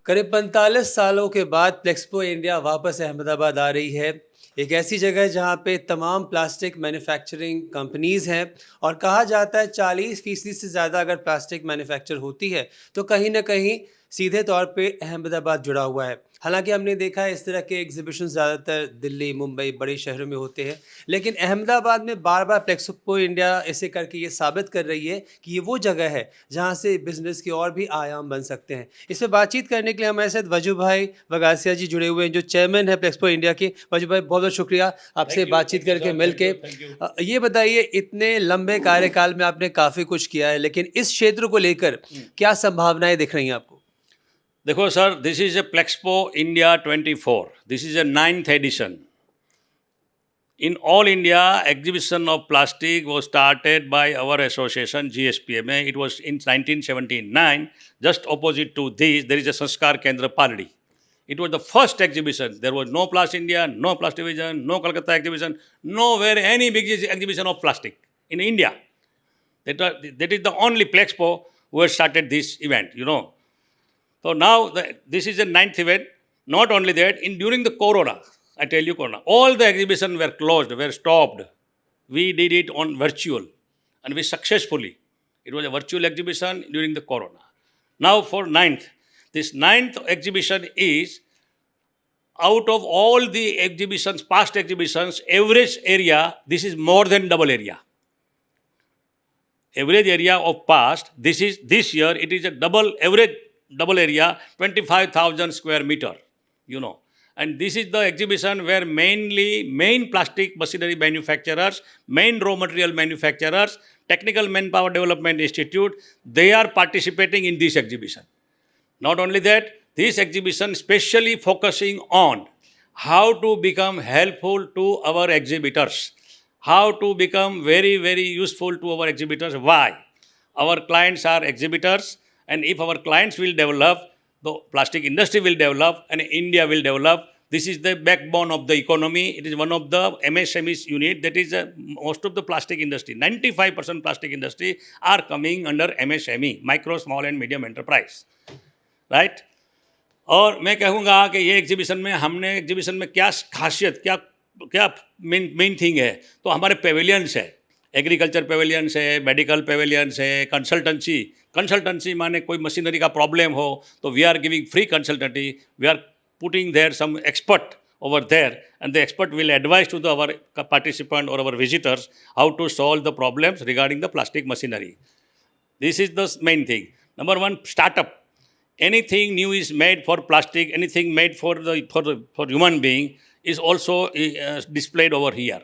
करीब 45 सालों के बाद प्लेक्सपो इंडिया वापस अहमदाबाद आ रही है। एक ऐसी जगह है जहाँ पे तमाम प्लास्टिक मैन्युफैक्चरिंग कंपनीज़ हैं और कहा जाता है 40% से ज़्यादा अगर प्लास्टिक मैन्युफैक्चर होती है तो कहीं न कहीं सीधे तौर पे अहमदाबाद जुड़ा हुआ है। हालाँकि हमने देखा है इस तरह के एग्ज़िबिशन ज़्यादातर दिल्ली, मुंबई बड़े शहरों में होते हैं, लेकिन अहमदाबाद में बार-बार प्लेक्सपो इंडिया ऐसे करके ये साबित कर रही है कि ये वो जगह है जहाँ से बिज़नेस के और भी आयाम बन सकते हैं। इस पे बातचीत करने के लिए हमारे साथ वजू भाई वगासिया जी जुड़े हुए हैं जो चेयरमैन है प्लेक्सपो इंडिया के। वजू भाई बहुत-बहुत शुक्रिया आपसे बातचीत थैंक यू करके सर, मिल के। Thank you. ये बताइए इतने लंबे कार्यकाल में आपने काफ़ी कुछ किया है लेकिन इस क्षेत्र को लेकर क्या संभावनाएँ दिख रही हैं आपको? देखो sir, this is a Plexpo India 24। This is a 9th edition. In all India, exhibition of plastic was started by our association GSPMA. It was in 1979. Just opposite to this, there is a Sanskar Kendra Paladi. It was the first exhibition. There was no Plastic India, no Plastic Vision, no Kolkata exhibition, nowhere any big exhibition of plastic in India. That is the only Plexpo who has started this event. So now this is the 9th event. Not only that, during the Corona, I tell you Corona, all the exhibitions were closed, were stopped. We did it on virtual, and we successfully. It was a virtual exhibition during the Corona. Now for 9th, this 9th exhibition is out of all the exhibitions, past exhibitions, average area, this is more than double area. Average area of past, this year, it is a average double area, 25,000 square meter, And this is the exhibition where main plastic machinery manufacturers, main raw material manufacturers, Technical Manpower Development Institute, they are participating in this exhibition. Not only that, this exhibition specially focusing on how to become helpful to our exhibitors, how to become very, very useful to our exhibitors. Why? Our clients are exhibitors, and if our clients will develop, the plastic industry will develop, and India will develop. This is the backbone of the economy. It is one of the MSMEs unit. That is most of the plastic industry. 95% plastic industry are coming under MSME, micro, small and medium enterprise. Right और मैं कहूँगा कि ये exhibition में हमने exhibition में क्या खासियत क्या क्या मेन थिंग है तो हमारे पेविलियंस है एग्रीकल्चर पेविलियंस है मेडिकल पेविलियंस है कंसल्टेंसी माने कोई मशीनरी का प्रॉब्लम हो तो we are giving free consultancy we are putting there some expert over there and the expert will advise to our participant or our visitors how to solve the problems regarding the plastic machinery. This is the main thing. Number one, startup. Anything new is made for plastic, anything made for human being is also displayed over here.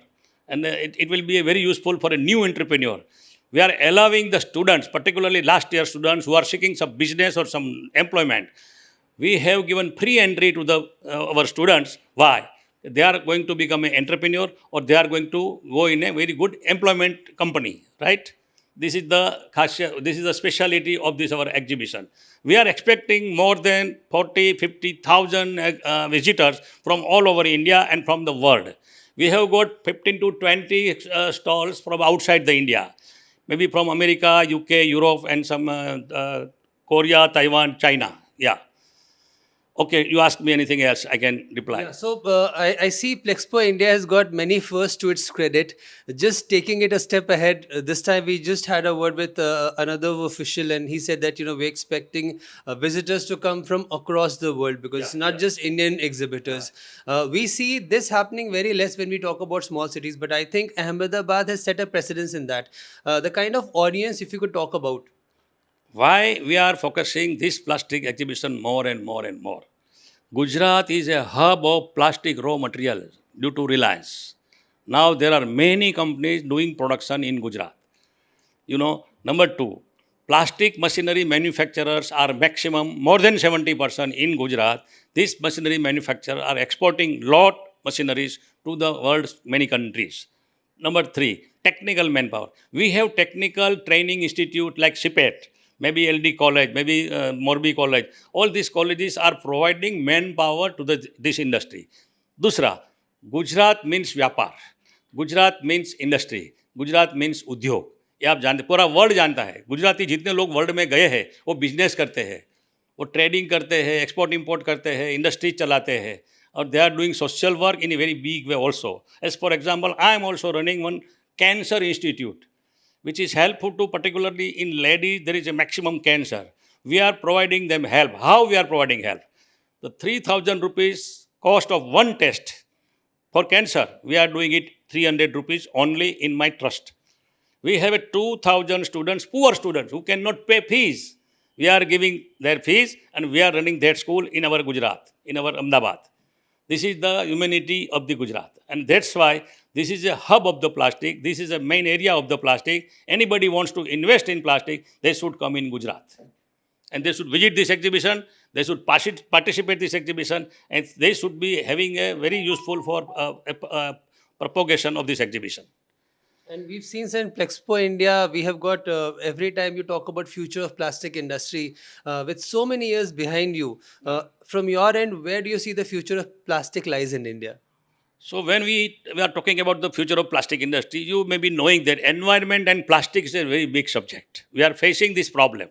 And it will be very useful for a new entrepreneur. We are allowing the students, particularly last year students who are seeking some business or some employment, we have given free entry to our students. Why? They are going to become an entrepreneur or they are going to go in a very good employment company, right? This is the speciality of this our exhibition. We are expecting more than 50,000 visitors from all over India and from the world. We have got 15 to 20 stalls from outside the India, maybe from America, UK, Europe, and some Korea, Taiwan, China. Yeah. Okay, you ask me anything else, I can reply. Yeah, so I see Plexpo India has got many firsts to its credit. Just taking it a step ahead, this time we just had a word with another official, and he said that we're expecting visitors to come from across the world because it's not just Indian exhibitors. We see this happening very less when we talk about small cities, but I think Ahmedabad has set a precedence in that. The kind of audience, if you could talk about. Why we are focusing this plastic exhibition more and more and more? Gujarat is a hub of plastic raw materials due to Reliance. Now there are many companies doing production in Gujarat. Number two, plastic machinery manufacturers are maximum more than 70% in Gujarat. These machinery manufacturers are exporting lot machineries to the world's many countries. Number three, technical manpower. We have technical training institute like CPET, maybe LD College, maybe Morbi College. All these colleges are providing manpower to this industry. Dusra, Gujarat means व्यापार, Gujarat means industry, Gujarat means उद्योग. ये आप जानते, पूरा world जानता है. गुजराती जितने लोग वर्ल्ड में गए हैं वो बिजनेस करते हैं, वो ट्रेडिंग करते हैं, एक्सपोर्ट इम्पोर्ट करते हैं, इंडस्ट्रीज चलाते हैं, और they are doing social work in a very big way also. As for example, I am also running one cancer institute, which is helpful to particularly in ladies, there is a maximum cancer. We are providing them help. How we are providing help? The 3,000 rupees cost of one test for cancer, we are doing it 300 rupees only in my trust. We have a 2,000 students, poor students, who cannot pay fees. We are giving their fees and we are running that school in our Gujarat, in our Ahmedabad. This is the humanity of the Gujarat. And that's why this is a hub of the plastic. This is a main area of the plastic. Anybody wants to invest in plastic, they should come in Gujarat. And they should visit this exhibition, they should participate this exhibition, and they should be having a very useful for propagation of this exhibition. And we've seen, sir, in Plexpo India, we have got every time you talk about future of plastic industry, with so many years behind you. From your end, where do you see the future of plastic lies in India? So when we are talking about the future of plastic industry, you may be knowing that environment and plastic is a very big subject. We are facing this problem.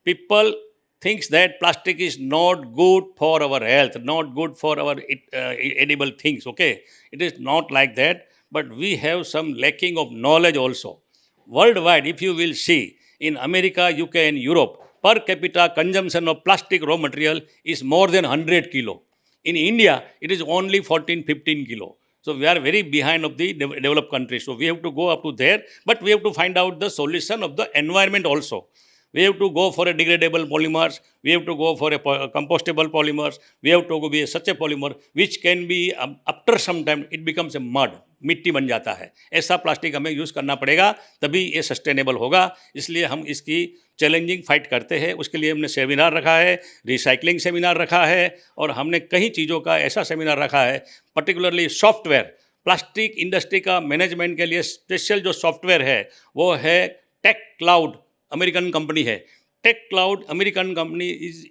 People thinks that plastic is not good for our health, not good for our edible things. Okay, it is not like that. But we have some lacking of knowledge also. Worldwide, if you will see, in America, UK and Europe, per capita consumption of plastic raw material is more than 100 kilo. In India, it is only 14, 15 kilo. So we are very behind of the developed countries. So we have to go up to there, but we have to find out the solution of the environment also. We have to go for a degradable polymers. We have to go for a compostable polymers. We have to go be such a polymer which can be after some time it becomes a mud, मिट्टी बन जाता है. ऐसा plastic हमें use करना पड़ेगा, तभी ये सस्टेनेबल होगा. इसलिए हम इसकी चैलेंजिंग फाइट करते हैं. उसके लिए हमने सेमिनार रखा है, रिसाइकलिंग सेमिनार रखा है, और हमने कई चीज़ों का ऐसा सेमिनार रखा है. पर्टिकुलरली सॉफ्टवेयर, प्लास्टिक इंडस्ट्री का मैनेजमेंट के लिए स्पेशल जो सॉफ्टवेयर है वो है टेक क्लाउड. अमेरिकन कंपनी है. Tech cloud American company is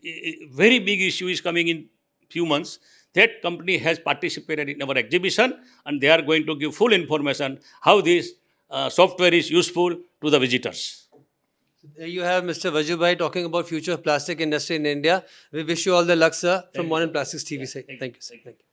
very big issue is coming in few months. That company has participated in our exhibition and they are going to give full information how this software is useful to the visitors. There you have Mr. Vajubhai talking about future of plastic industry in India. We wish you all the luck, sir, from Modern Plastics TV. Thank you, sir. Thank you.